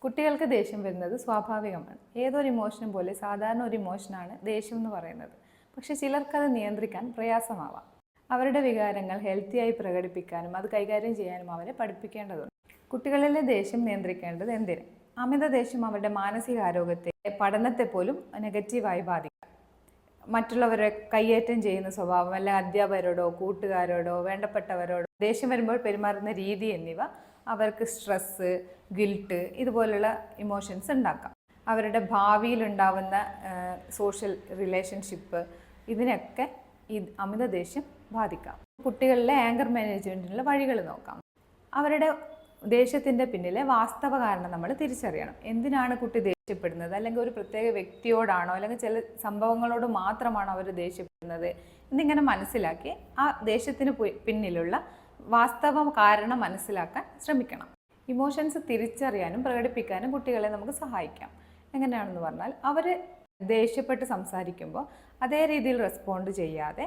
കുട്ടികൾക്ക് ദേഷ്യം വരുന്നത് സ്വാഭാവികമാണ്. ഏതൊരു ഇമോഷനും പോലെ സാധാരണ ഒരു ഇമോഷനാണ് ദേഷ്യം എന്ന് പറയുന്നത്. പക്ഷേ ചിലർക്കത് നിയന്ത്രിക്കാൻ പ്രയാസമാവാം. അവരുടെ വികാരങ്ങൾ ഹെൽത്തിയായി പ്രകടിപ്പിക്കാനും അത് കൈകാര്യം ചെയ്യാനും അവരെ പഠിപ്പിക്കേണ്ടതുണ്ട്. കുട്ടികളിലെ ദേഷ്യം നിയന്ത്രിക്കേണ്ടത് എന്തിന്? അമിത ദേഷ്യം അവരുടെ മാനസികാരോഗ്യത്തെ, പഠനത്തെ പോലും നെഗറ്റീവായി ബാധിക്കും. മറ്റുള്ളവരെ കയ്യേറ്റം ചെയ്യുന്ന സ്വഭാവം, അല്ല അധ്യാപകരോടോ കൂട്ടുകാരോടോ വേണ്ടപ്പെട്ടവരോടോ ദേഷ്യം വരുമ്പോൾ പെരുമാറുന്ന രീതി എന്നിവ അവർക്ക് സ്ട്രെസ്സ്, ഗിൽട്ട് ഇതുപോലുള്ള ഇമോഷൻസ് ഉണ്ടാക്കാം. അവരുടെ ഭാവിയിലുണ്ടാവുന്ന സോഷ്യൽ റിലേഷൻഷിപ്പ് ഇതിനൊക്കെ ഈ അമിത ദേഷ്യം ബാധിക്കാം. കുട്ടികളിലെ ആങ്കർ മാനേജ്മെൻറ്റിനുള്ള വഴികൾ നോക്കാം. അവരുടെ ദേഷ്യത്തിൻ്റെ പിന്നിലെ വാസ്തവ കാരണം നമ്മൾ തിരിച്ചറിയണം. എന്തിനാണ് കുട്ടി ദേഷ്യപ്പെടുന്നത്? അല്ലെങ്കിൽ ഒരു പ്രത്യേക വ്യക്തിയോടാണോ അല്ലെങ്കിൽ ചില സംഭവങ്ങളോട് മാത്രമാണോ അവർ ദേഷ്യപ്പെടുന്നത് എന്നിങ്ങനെ മനസ്സിലാക്കി ആ ദേഷ്യത്തിന് പിന്നിലുള്ള വാസ്തവ കാരണം മനസ്സിലാക്കാൻ ശ്രമിക്കണം. ഇമോഷൻസ് തിരിച്ചറിയാനും പ്രകടിപ്പിക്കാനും കുട്ടികളെ നമുക്ക് സഹായിക്കാം. എങ്ങനെയാണെന്ന് പറഞ്ഞാൽ, അവർ ദേഷ്യപ്പെട്ട് സംസാരിക്കുമ്പോൾ അതേ രീതിയിൽ റെസ്പോണ്ട് ചെയ്യാതെ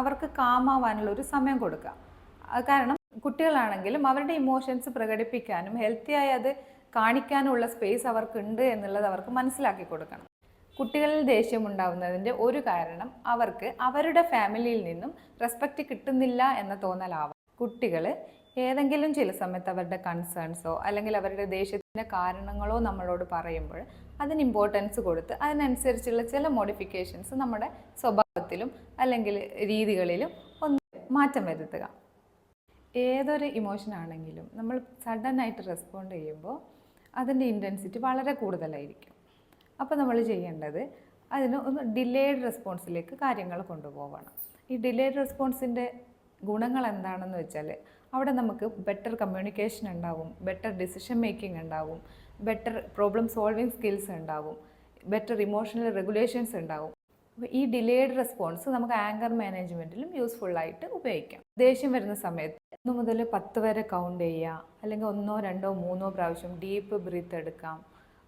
അവർക്ക് കാമാവാനുള്ള ഒരു സമയം കൊടുക്കുക. കാരണം കുട്ടികളാണെങ്കിലും അവരുടെ ഇമോഷൻസ് പ്രകടിപ്പിക്കാനും ഹെൽത്തിയായി അത് കാണിക്കാനുള്ള സ്പേസ് അവർക്കുണ്ട് എന്നുള്ളത് അവർക്ക് മനസ്സിലാക്കി കൊടുക്കണം. കുട്ടികളിൽ ദേഷ്യം ഉണ്ടാവുന്നതിൻ്റെ ഒരു കാരണം അവർക്ക് അവരുടെ ഫാമിലിയിൽ നിന്നും റെസ്പെക്റ്റ് കിട്ടുന്നില്ല എന്ന തോന്നലാവാം. കുട്ടികൾ ഏതെങ്കിലും ചില സമയത്ത് അവരുടെ കൺസേൺസോ അല്ലെങ്കിൽ അവരുടെ ദേഷ്യത്തിൻ്റെ കാരണങ്ങളോ നമ്മളോട് പറയുമ്പോൾ അതിന് ഇമ്പോർട്ടൻസ് കൊടുത്ത് അതിനനുസരിച്ചുള്ള ചില മോഡിഫിക്കേഷൻസ് നമ്മുടെ സ്വഭാവത്തിലും അല്ലെങ്കിൽ രീതികളിലും ഒന്ന് മാറ്റം വരുത്തുക. ഏതൊരു ഇമോഷൻ ആണെങ്കിലും നമ്മൾ സഡനായിട്ട് റെസ്പോണ്ട് ചെയ്യുമ്പോൾ അതിൻ്റെ ഇൻറ്റൻസിറ്റി വളരെ കൂടുതലായിരിക്കും. അപ്പോൾ നമ്മൾ ചെയ്യേണ്ടത് അതിന് ഒന്ന് ഡിലേഡ് റെസ്പോൺസിലേക്ക് കാര്യങ്ങൾ കൊണ്ടുപോകണം. ഈ ഡിലേഡ് റെസ്പോൺസിൻ്റെ ഗുണങ്ങൾ എന്താണെന്ന് വെച്ചാൽ, അവിടെ നമുക്ക് ബെറ്റർ കമ്മ്യൂണിക്കേഷൻ ഉണ്ടാവും, ബെറ്റർ ഡിസിഷൻ മേക്കിംഗ് ഉണ്ടാവും, ബെറ്റർ പ്രോബ്ലം സോൾവിങ് സ്കിൽസ് ഉണ്ടാവും, ബെറ്റർ ഇമോഷണൽ റെഗുലേഷൻസ് ഉണ്ടാവും. അപ്പോൾ ഈ ഡിലേഡ് റെസ്പോൺസ് നമുക്ക് ആങ്കർ മാനേജ്മെൻറ്റിലും യൂസ്ഫുള്ളായിട്ട് ഉപയോഗിക്കാം. ദേഷ്യം വരുന്ന സമയത്ത് 1 മുതൽ 10 വരെ കൗണ്ട് ചെയ്യുക, അല്ലെങ്കിൽ 1, 2, 3 പ്രാവശ്യം ഡീപ്പ് ബ്രീത്ത് എടുക്കാം,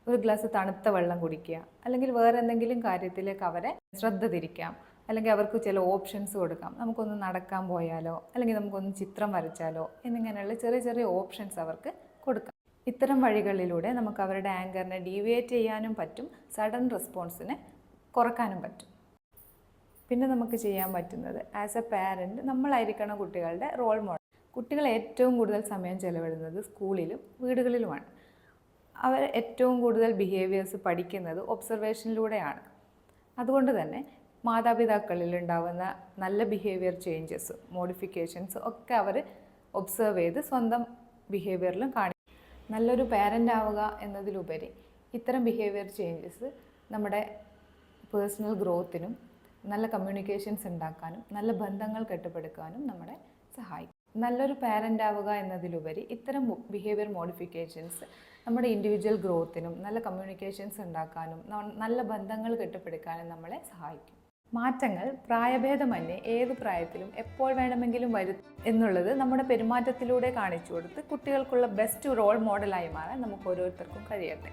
ഒരു ഗ്ലാസ് തണുത്ത വെള്ളം കുടിക്കുക, അല്ലെങ്കിൽ വേറെ എന്തെങ്കിലും കാര്യത്തിലേക്ക് അവരെ ശ്രദ്ധ തിരിക്കാം, അല്ലെങ്കിൽ അവർക്ക് ചില ഓപ്ഷൻസ് കൊടുക്കാം. നമുക്കൊന്ന് നടക്കാൻ പോയാലോ, അല്ലെങ്കിൽ നമുക്കൊന്ന് ചിത്രം വരച്ചാലോ എന്നിങ്ങനെയുള്ള ചെറിയ ചെറിയ ഓപ്ഷൻസ് അവർക്ക് കൊടുക്കാം. ഇത്തരം വഴികളിലൂടെ നമുക്ക് അവരുടെ ആങ്കറിനെ ഡീവിയേറ്റ് ചെയ്യാനും പറ്റും, സഡൻ റെസ്പോൺസിനെ കുറക്കാനും പറ്റും. പിന്നെ നമുക്ക് ചെയ്യാൻ പറ്റുന്നത്, ആസ് എ പാരൻറ്റ് നമ്മളായിരിക്കണം കുട്ടികളുടെ റോൾ മോഡൽ. കുട്ടികൾ ഏറ്റവും കൂടുതൽ സമയം ചെലവിടുന്നത് സ്കൂളിലും വീടുകളിലുമാണ്. അവർ ഏറ്റവും കൂടുതൽ ബിഹേവിയേഴ്സ് പഠിക്കുന്നത് ഒബ്സർവേഷനിലൂടെയാണ്. അതുകൊണ്ട് തന്നെ മാതാപിതാക്കളിൽ ഉണ്ടാകുന്ന നല്ല ബിഹേവിയർ ചേഞ്ചസ്, മോഡിഫിക്കേഷൻസ് ഒക്കെ അവർ ഒബ്സർവ് ചെയ്ത് സ്വന്തം ബിഹേവിയറിലും കാണിക്കും. നല്ലൊരു പാരൻ്റ് ആവുക എന്നതിലുപരി ഇത്തരം ബിഹേവിയർ ചേഞ്ചസ് നമ്മുടെ പേഴ്സണൽ ഗ്രോത്തിനും നല്ല കമ്മ്യൂണിക്കേഷൻസ് ഉണ്ടാക്കാനും നല്ല ബന്ധങ്ങൾ കെട്ടിപ്പടുക്കാനും നമ്മളെ സഹായിക്കും. നല്ലൊരു പാരൻ്റ് ആവുക എന്നതിലുപരി ഇത്തരം ബിഹേവിയർ മോഡിഫിക്കേഷൻസ് നമ്മുടെ ഇൻഡിവിജ്വൽ ഗ്രോത്തിനും നല്ല കമ്മ്യൂണിക്കേഷൻസ് ഉണ്ടാക്കാനും നല്ല ബന്ധങ്ങൾ കെട്ടിപ്പടുക്കാനും നമ്മളെ സഹായിക്കും. മാറ്റങ്ങൾ പ്രായഭേദമന്യേ ഏത് പ്രായത്തിലും എപ്പോൾ വേണമെങ്കിലും വരും എന്നുള്ളത് നമ്മുടെ പെരുമാറ്റത്തിലൂടെ കാണിച്ചു കൊടുത്ത് കുട്ടികൾക്കുള്ള ബെസ്റ്റ് റോൾ മോഡലായി മാറാൻ നമുക്ക് ഓരോരുത്തർക്കും കഴിയട്ടെ.